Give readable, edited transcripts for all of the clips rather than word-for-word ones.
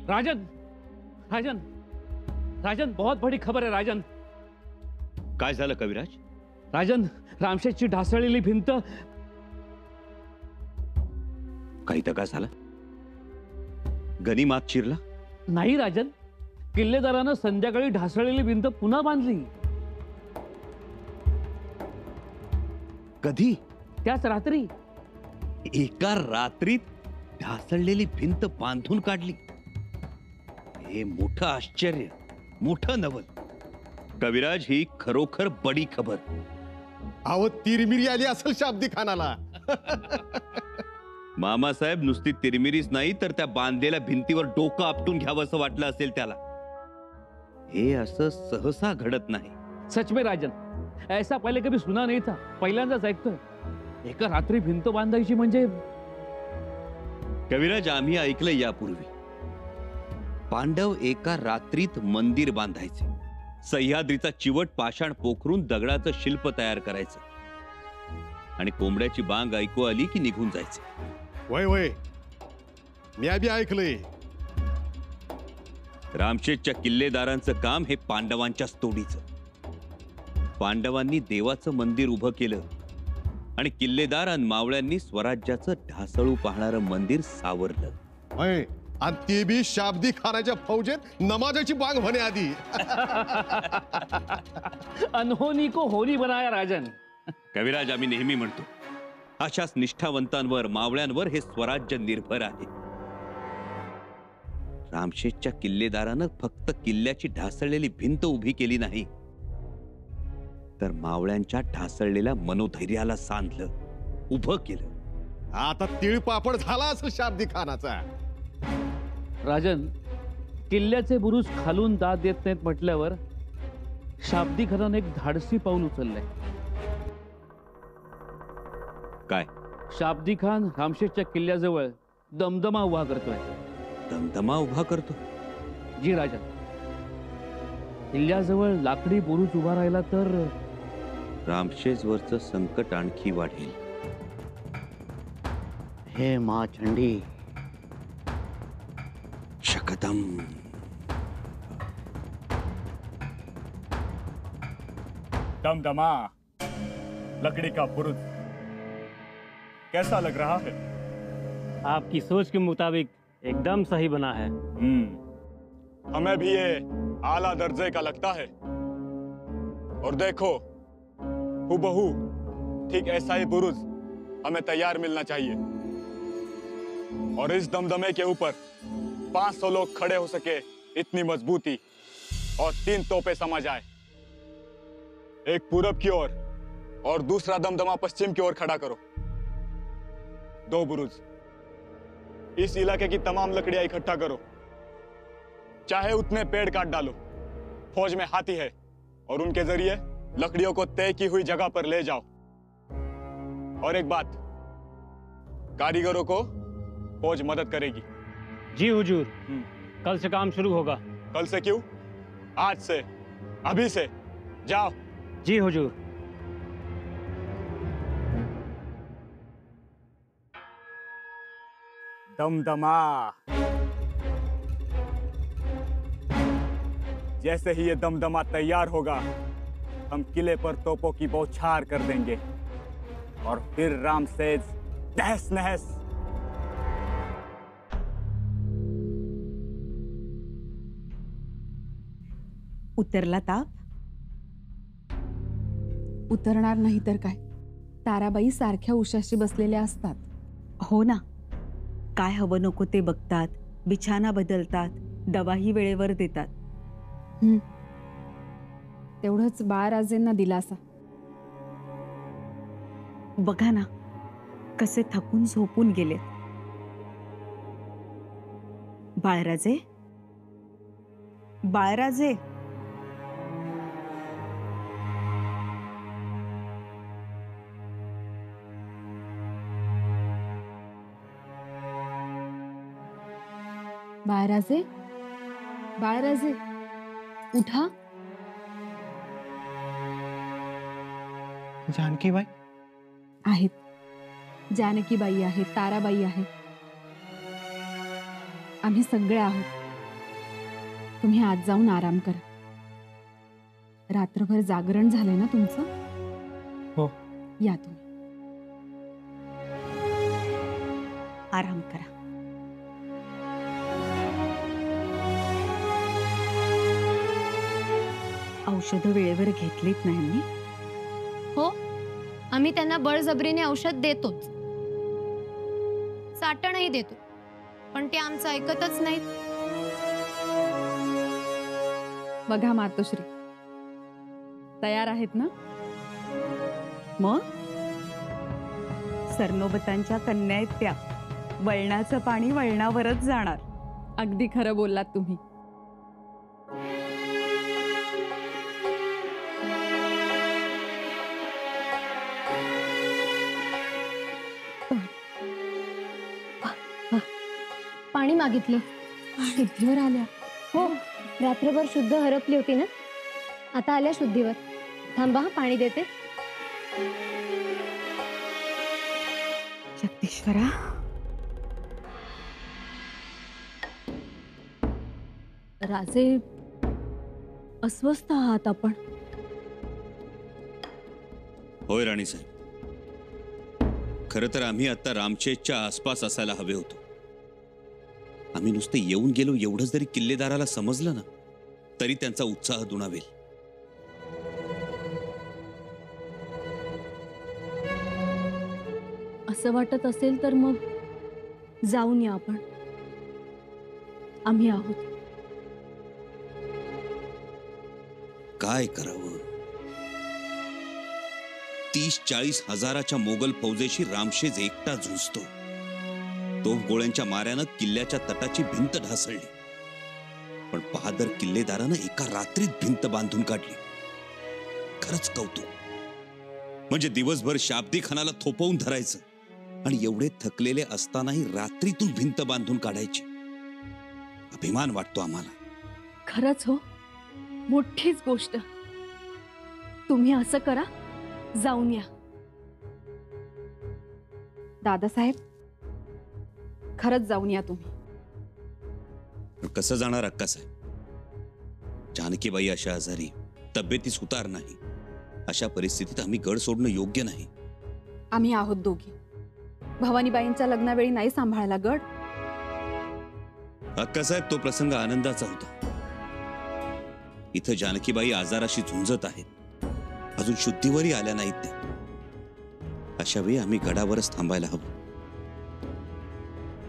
राजन, राजन, राजन, बहुत बड़ी खबर है राजन। काय झालं कविराज? राजन, रामशेठची ढासळलेली भिंत। काही तर काय झालं? गनिमात चिरला? नाही राजन, किल्लेदारानं संध्याकाळी ढासळलेली भिंत पुन्हा बांधली। कधी? त्याच रात्री। एका रात्रीत ढासळलेली भिंत बांधून काढली? हे मोठं आश्चर्य, मोठं नवल। कविराज, ही खरोखर बडी खबर। अहो तिरमिरी आली असेल शाब्दी खानाला। मामासाहेब, नुसती तिरमिरीच नाही तर त्या बांधलेल्या भिंतीवर डोकं आपटून घ्यावं असं वाटलं असेल त्याला। हे असं सहसा घडत नाही। सच में राजन, ऐसा पहले कभी सुना नहीं था, पहिल्यांदाच ऐकतोय। एका रात्री भिंत बांधायची म्हणजे? कविराज, आम्ही ऐकलंय यापूर्वी। पांडव एका रात्रीत मंदिर बांधायचे, सह्याद्रीचा चिवट पाषाण पोखरून दगडाचं शिल्प तयार करायचं आणि कोंबड्याची बांग ऐकू आली की निघून जायचे। वय वय, मी बी ऐकलंय। रामशेठच्या किल्लेदारांचं काम हे पांडवांच्याच तोडीचं। पांडवांनी देवाचं मंदिर उभं केलं आणि किल्लेदार आणि मावळ्यांनी स्वराज्याचं ढासळू पाहणारं मंदिर सावरलं। वय, आणि ते बी शाब्दी खानाच्या फौजेत नमाजाची बांग म्हणे आधी। अनहोनी को होनी बनाया राजन। कविराज, आम्ही नेहमी म्हणतो, अशाच निष्ठावंतांवर, मावळ्यांवर हे स्वराज्य निर्भर आहे। रामशेठच्या किल्लेदारानं फक्त किल्ल्याची ढासळलेली भिंत उभी केली नाही, तर मावळ्यांच्या ढासळलेल्या मनोधैर्याला सांधलं, उभं केलं। आता तिळपापड झाला असेल शाब्दी खानाचा। राजन, किल्ल्याचे बुरुज खालून दाद देत नाहीत म्हटल्यावर शाब्दी खानाने एक धाडसी पाऊल उचललंय। काय? शाब्दी खान रामशेठच्या किल्ल्याजवळ दमदमा उभा करतोय। दमदमा उभा करतो? जी राजन, किल्ल्याजवळ लाकडी बुरुज उभा राहिला तर रामशेजवरचं संकट आणखी वाढेल। हे माँ चंडी, शकदम। दमदमा, लकड़ी का बुरुज कैसा लग रहा है? आपकी सोच के मुताबिक एकदम सही बना है। हमें भी ये आला दर्जे का लगता है। और देखो, हुबहू ठीक ऐसा ही बुरुज हमें तैयार मिलना चाहिए। और इस दमदमे के ऊपर 500 लोग खड़े हो सके इतनी मजबूती और 3 तोपें समझ आए। एक पूरब की ओर और दूसरा दमदमा पश्चिम की ओर खड़ा करो। 2 बुरुज। इस इलाके की तमाम लकड़ियां इकट्ठा करो, चाहे उतने पेड़ काट डालो। फौज में हाथी है और उनके जरिए लकड़ियों को तय की हुई जगह पर ले जाओ। और एक बात, कारीगरों को फौज मदद करेगी। जी हुजूर, कल से काम शुरू होगा। कल से क्यों? आज से, अभी से। जाओ। जी हुजूर। दमदमा। जैसे ही ये दमदमा तैयार होगा, हम किले पर तोपों की बौछार कर देंगे और फिर रामसेज तहस नहस। उतरला ताप? उतरणार नाही तर काय, ताराबाई सारख्या उशाशी बसलेल्या असतात। हो ना, काय हवं नको ते बघतात, बिछाना बदलतात, दवाही वेळेवर देतात। तेवढंच बाळराजेंना दिलासा। बघा ना, कसे थकून झोपून गेले। बाळराजे, बाळराजे, बाळराजे, बाळराजे, उठा। जानकीबाई आहेत, जानकीबाई आहेत, ताराबाई आहेत, आम्ही सगळे आहोत। तुम्ही आज जाऊन आराम करा. रात्रभर जागरण झालंय ना तुमचं? हो. या तुम्ही. आराम करा. औषधं वेळेवर घेतलीत नाही मी. हो, आम्ही त्यांना बळजबरीने औषध देतोच, साठणही देतो, पण ते आमचं ऐकतच नाहीत. बघा मातोश्री, तयार आहेत ना? मग सरनोबतांच्या कन्या आहेत त्या. वळणाचं पाणी वळणावरच जाणार. अगदी खरं बोललात तुम्ही. पाणी मागितलं. शुद्धीवर आल्या. हो, रात्रभर शुद्ध हरपली होती ना, आता आल्या शुद्धीवर. थांबा हं, पाणी देते. जगदीश्वरा, राजे, अस्वस्थ आहात आपण. होय राणीसाहेब, खरं तर आम्ही आता रामशेजच्या आसपास असायला हवे होतो. आम्ही नुसते येऊन गेलो एवढंच जरी किल्लेदाराला समजलं ना, तरी त्यांचा उत्साह दुणावेल. असं वाटत असेल तर मग जाऊन या आपण. आम्ही आहोत. काय करावं? 30-40 हजाराच्या मोगल फौजेशी रामशेज एकटा झुंजतो. तोफ गोळ्यांच्या माऱ्यानं किल्ल्याच्या तटाची भिंत ढासळली, पण बहादर किल्लेदारानं एका रात्रीत भिंत बांधून काढली. खरंच कौतुक. म्हणजे दिवसभर शाब्दी खानाला थोपवून धरायचं आणि एवढे थकलेले असतानाही रात्रीतून भिंत बांधून काढायची. अभिमान वाटतो आम्हाला. खरंच हो, मोठीच गोष्ट. तुम्ही असं करा, जाऊन या. दादासाहेब, खरंच जाऊन या तुम्ही. पण कसं जाणार अक्कासाहेब? जानकीबाई अशा आजारी, तब्येतीस उतार नाही. अशा परिस्थितीत आम्ही गड सोडणं योग्य नाही. आम्ही आहोत दोघी. भवानीबाईंच्या लग्नावेळी नाही सांभाळला गड. अक्कासाहेब, तो प्रसंग आनंदाचा होता. इथं जानकीबाई आजाराशी झुंजत आहेत, अजून शुद्धीवरही आल्या नाहीत त्या. अशा वेळी आम्ही गडावरच थांबायला हवं,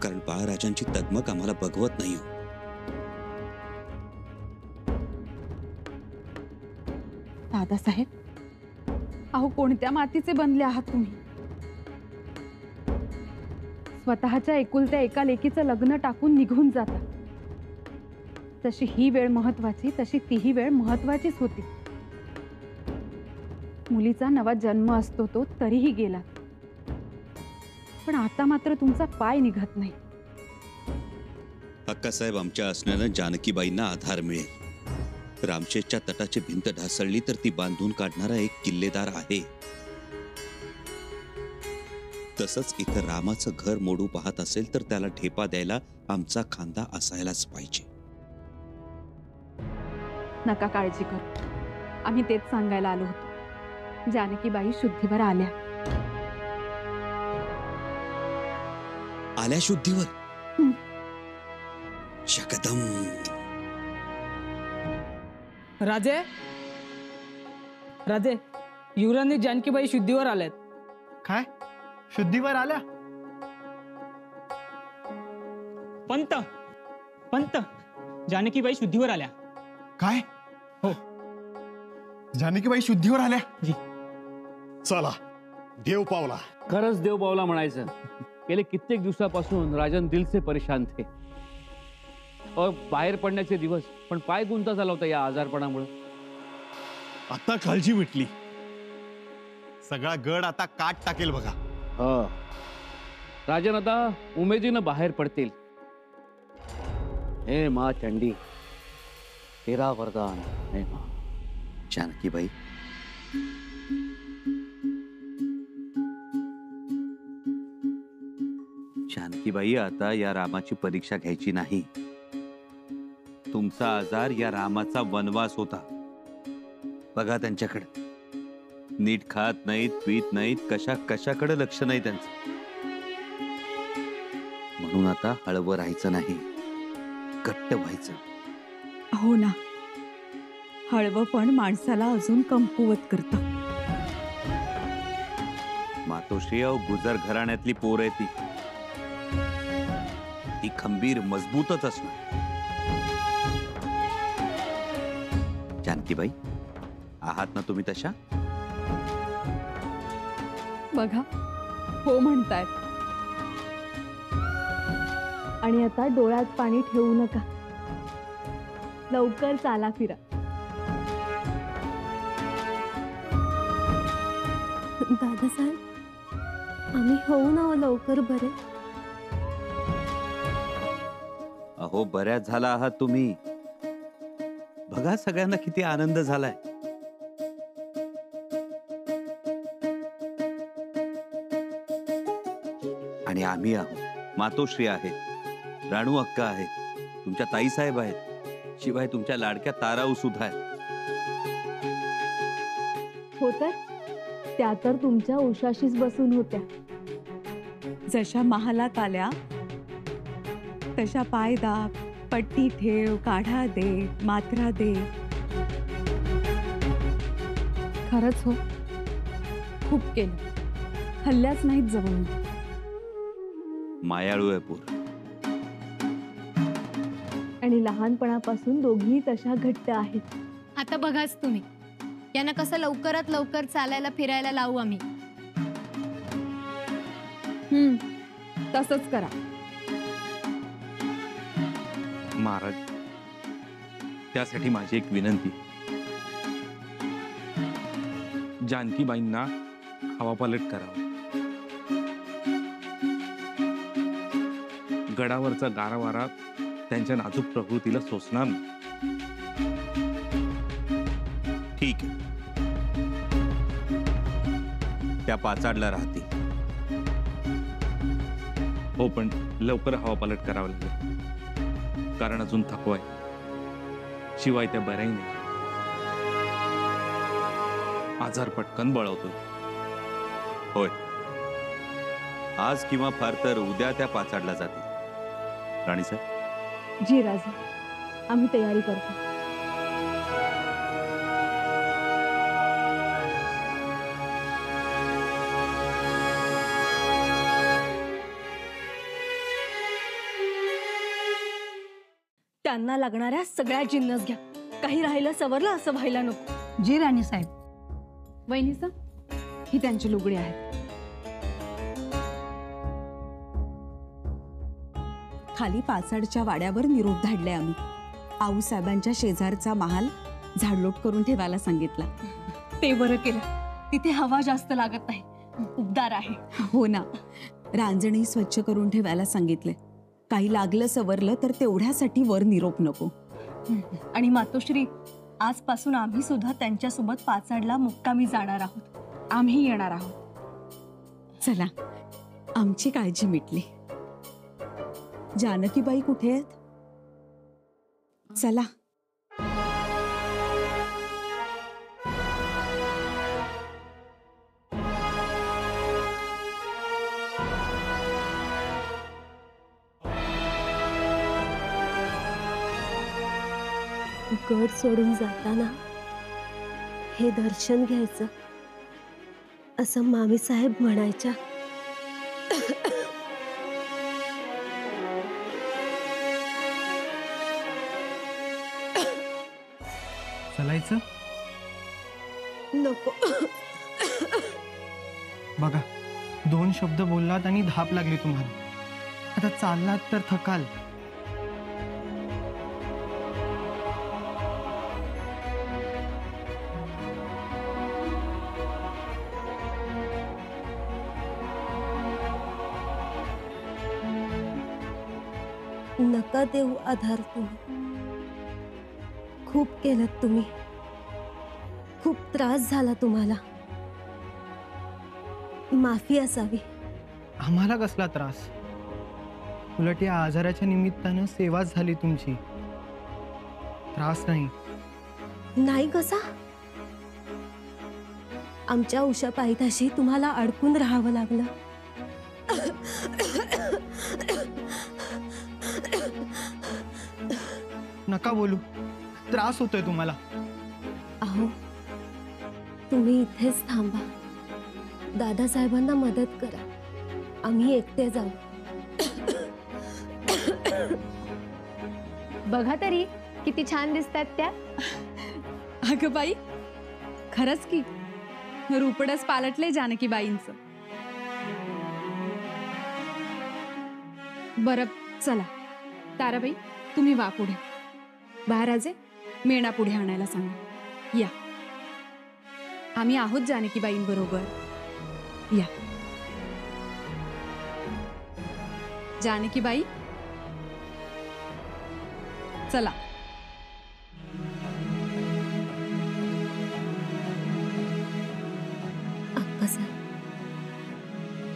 कारण बाळराजांची तगमग आम्हाला बघवत नाही. दादासाहेब, अहो कोणत्या मातीचे बनले आहात तुम्ही? स्वतःच्या एकुलत्या एका लेकीचं लग्न टाकून निघून जाता. जशी ही वेळ महत्वाची, तशी तीही वेळ महत्वाचीच होती. मुलीचा नवा जन्म असतो तो तरीही गेला, पण आता मात्र तुमचा पाय निघत नाही. अक्कासाहेब, आमच्या असण्यानं जानकीबाईंना आधार मिळेल. रामशेजच्या तटाची भिंत ढासळली तर ती बांधून काढणारा एक किल्लेदार आहे. तसंच इथं रामाचं घर मोडू पाहत असेल तर त्याला ठेपा द्यायला आमचा खांदा असायलाच पाहिजे. नका काळजी करू, आम्ही तेच सांगायला आलो होतो. जानकीबाई शुद्धीवर आल्या. आल्या शुद्धीवर? शकदम. राजे, राजे, युवरांनी जानकीबाई शुद्धीवर आल्यात. काय? शुद्धीवर आल्या? पंत, पंत, जानकीबाई शुद्धीवर आल्या. काय? हो, जानकीबाई शुद्धीवर आल्या? जी. चला, देव पावला. खरंच देव पावला म्हणायचं. गेले कित्येक दिवसापासून राजन दिल से परेशान थे. बाहेर पडण्याचे दिवस, पण पाय गुंता झाला होता या आजारपणामुळे. आता काळजी मिटली. सगळा गड आता काट टाकेल बघा. राजन आता उमेदीनं बाहेर पडतील. हे माँ चंडी, तेरा वरदान हे माँ. जानकीबाई, जानकीबाई, आता या रामाची परीक्षा घ्यायची नाही. तुमचा आजार या रामाचा वनवास होता. बघा त्यांच्याकडे, नीट खात नाहीत, पीत नाहीत, कशाकडे लक्ष नाही त्यांचं. म्हणून आता हळवं राहायचं नाही, घट्ट व्हायचं. हो ना, हळवं पण माणसाला अजून कमकुवत करतं. मातोश्री गुजर घराण्यातली पोर आहे ती खंबीर मजबूतच असणार. जानकीबाई, आहात ना तुम्ही तशा? बघा, हो म्हणतायत. आणि आता डोळ्यात पाणी ठेवू नका, लवकर चाला फिरा. दादासाहेब, आम्ही होऊ ना लवकर बरे. अहो, बऱ्याच झाला आहात तुम्ही. बघा सगळ्यांना किती आनंद झालाय. आणि आम्ही आहोत, मातोश्री आहेत, राणू अक्का आहेत, तुमच्या ताईसाहेब आहेत, शिवाय तुमच्या लाडक्या ताराऊ सुद्धा आहेत. हो तर, त्या तर तुमच्या उशाशीच बसून होत्या. जशा महालात आल्या तशा पाय दाब, पट्टी ठेव, काढा दे, मात्रा दे. खरंच हो, खूप केलं. हल्ल्याच नाहीत जवळून. मायाळू आहे पोर. आणि लहानपणापासून दोघी तशा घट्ट आहेत. आता बघाच तुम्ही, यांना कसं लवकरात लवकर चालायला फिरायला लावू आम्ही. तसंच करा. महाराज, त्यासाठी माझी एक विनंती. जानकीबाईंना हवापालट करावं. गडावरचा गारावारा त्यांच्या नाजूक प्रकृतीला सोसणार नाही. ठीक आहे, त्या पाचाडला राहतील. हो, पण लवकर हवापालट करावं लागेल, कारण अजून थकवा आहे. शिवाय त्या बऱ्याही नाही. आजार पटकन बळवतोय. होय, आज किंवा फार तर उद्या त्या पाचाडला जातील. राणीसाहेब. जी राजा, आम्ही तयारी करतो. त्यांना लागणाऱ्या सगळ्या जिन्नस घ्या. काही राहिलं सवरलं असं व्हायला नको. जी राणी साहेब. वहिनीसा, ही त्यांची लुगडी आहेत. खाली पाचाडच्या वाड्यावर निरोप धाडले आम्ही. आऊसाहेबांच्या शेजारचा महाल झाडलोट करून ठेवायला सांगितला. ते बरं केलं, तिथे हवा जास्त लागत नाही, उबदार आहे. हो ना, रांजणी स्वच्छ करून ठेवायला सांगितले. काही लागलं सवरलं तर तेवढ्यासाठी वर निरोप नको. आणि मातोश्री, आजपासून आम्ही सुद्धा त्यांच्यासोबत पाचाडला मुक्कामी जाणार आहोत. आम्ही येणार आहोत. चला, आमची काळजी मिटली. जानकीबाई कुठे आहेत? चला. गड सोडून जाताना हे दर्शन घ्यायचं असं मामी साहेब म्हणायच्या. चालायचं नको. बघा, 2 शब्द बोललात आणि धाप लागली तुम्हाला. आता चाललात तर थकाल. नका देऊ आधार. तुम्ही खूप केलत. तुम्ही खूप त्रास झाला तुम्हाला. माफी असावी. आम्हाला कसला त्रास? उलट या आजाराच्या निमित्तानं सेवाच झाली तुमची. त्रास नाही. नाही कसा? आमच्या उषा पायथ्याशी तुम्हाला अडकून राहावं लागलं. नका बोलू, त्रास होतोय तुम्हाला. अहो, तुम्ही इथेच थांबा. दादासाहेबांना मदत करा. आम्ही एकटे जाऊ. बघा तरी किती छान दिसतात त्या. अगं बाई, खरंच की रुपडच पालटले जानकीबाईंचं. बरं चला, ताराबाई तुम्ही वा पुढे. महाराजे मेणा पुढे आणायला सांगा. या, आम्ही आहोत जानकीबाईंबरोबर. या जानकीबाई, चला. अक्कासाहेब,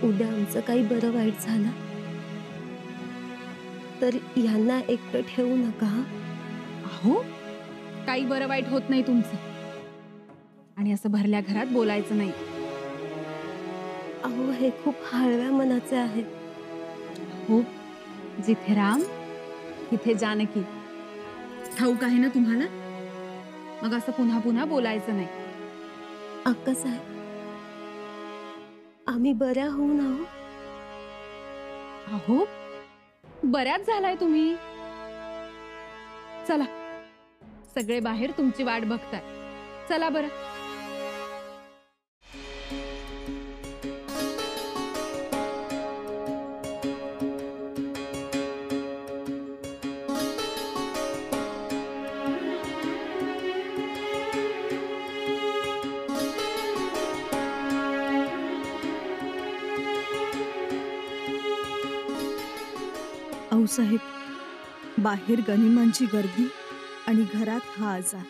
उद्या आमचं काही बरं वाईट झालं तर यांना एकटं ठेवू नका. अहो, काही बरं वाईट होत नाही तुमचं. आणि असं भरल्या घरात बोलायचं नाही. अहो, हे खूप हळव्या मनाचे आहेत. हो, जिथे राम तिथे जानकी. ठाऊक आहे ना तुम्हाला? मग असं पुन्हा पुन्हा बोलायचं नाही. अक्कासाहेब, आम्ही बऱ्या होऊन आहो. अहो, बऱ्याच झालाय तुम्ही. चला, सगळे बाहेर तुमची वाट बघताय. चला बरं. आऊसाहेब, बाहेर गनिमांची गर्दी आणि घरात हा आजार,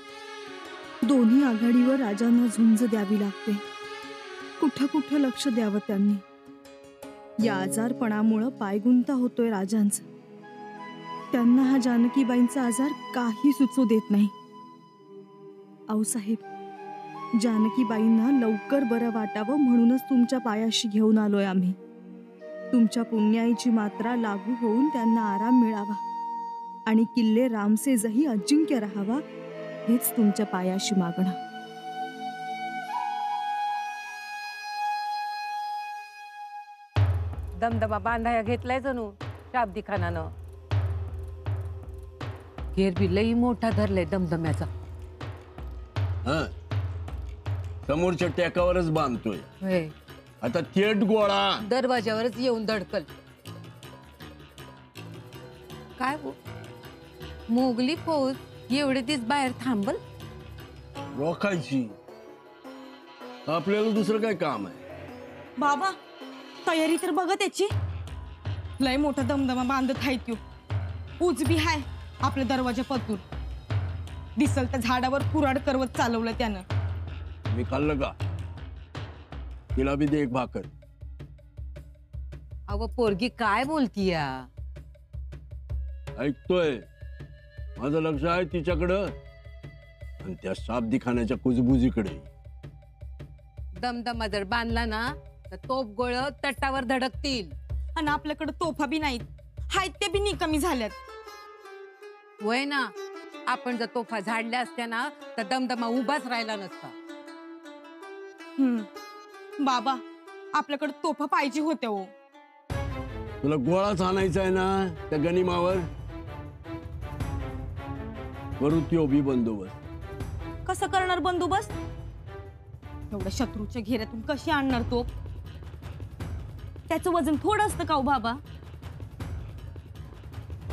दोन्ही आघाडीवर राजांना झुंज द्यावी लागते. कुठं कुठं लक्ष द्यावं त्यांनी. या आजारपणामुळं पायगुंता होतोय राजांचा. त्यांना हा जानकीबाईंचा आजार काही सुचू देत नाही. आऊसाहेब, जानकीबाईंना लवकर बरं वाटावं म्हणूनच तुमच्या पायाशी घेऊन आलोय आम्ही. तुमच्या पुण्याईची मात्रा लागू होऊन त्यांना आराम मिळावा आणि किल्ले रामसेजही अजिंक्य राहावा, हेच तुमच्या पायाशी मागणं. दमदमा बांधाया घेतलाय जणू शाब्दी खानानं. घेर बी लई मोठा धरलाय दमदम्याचा. समोरच्या टेकावरच बांधतोय. होय, आता थेट गोळा दरवाजावरच येऊन धडकल. काय हो, मोगली फौज एवढे दिवस बाहेर थांबल? रोखायची. आपल्याला दुसरं काय काम आहे? बाबा, तयारी तर बघा त्याची. लय मोठा दमदमा बांधत आहे त्यो. उजबी हाय आपल्या दरवाजा पतूर. दिसल त्या झाडावर कुराड करवत चालवलं त्यानं. मी खाल्लं का? तिला बी दे एक भाकर. अव पोरगी काय बोलतीया? ऐकतोय, माझं लक्ष आहे तिच्याकडं आणि त्या शाब्दी खाण्याच्या कुजबुजीकडे. दमदमा जर बांधला ना तर तोप गोळ तटावर धडकतील. आणि आपल्याकडे तोफा बी नाहीत. हायत ते बी निकमी झाल्यात. वय ना, आपण जर तोफा झाडल्या असत्या ना तर दमदमा उभाच राहिला नसता. बाबा, आपल्याकडे तोफा पाहिजे होत्या हो. तुला गोळाच आणायचा आहे ना त्या गनिमावर. वरून त्यो बी बंदोबस्त. कसं करणार बंदोबस्त? एवढ्या शत्रूच्या घेऱ्यातून कशी आणणार तोफ? त्याचं वजन थोडं असतं का हो बाबा?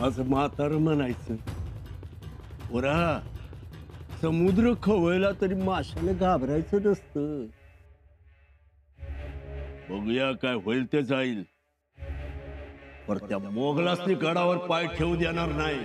असं म्हातारं म्हणायचं. ओरा, समुद्र खवळला तरी माशाला घाबरायचं नसतं. बघूया काय होईल ते जाईल. पर त्या मोगलासनी गडावर पाय ठेवू देणार नाही.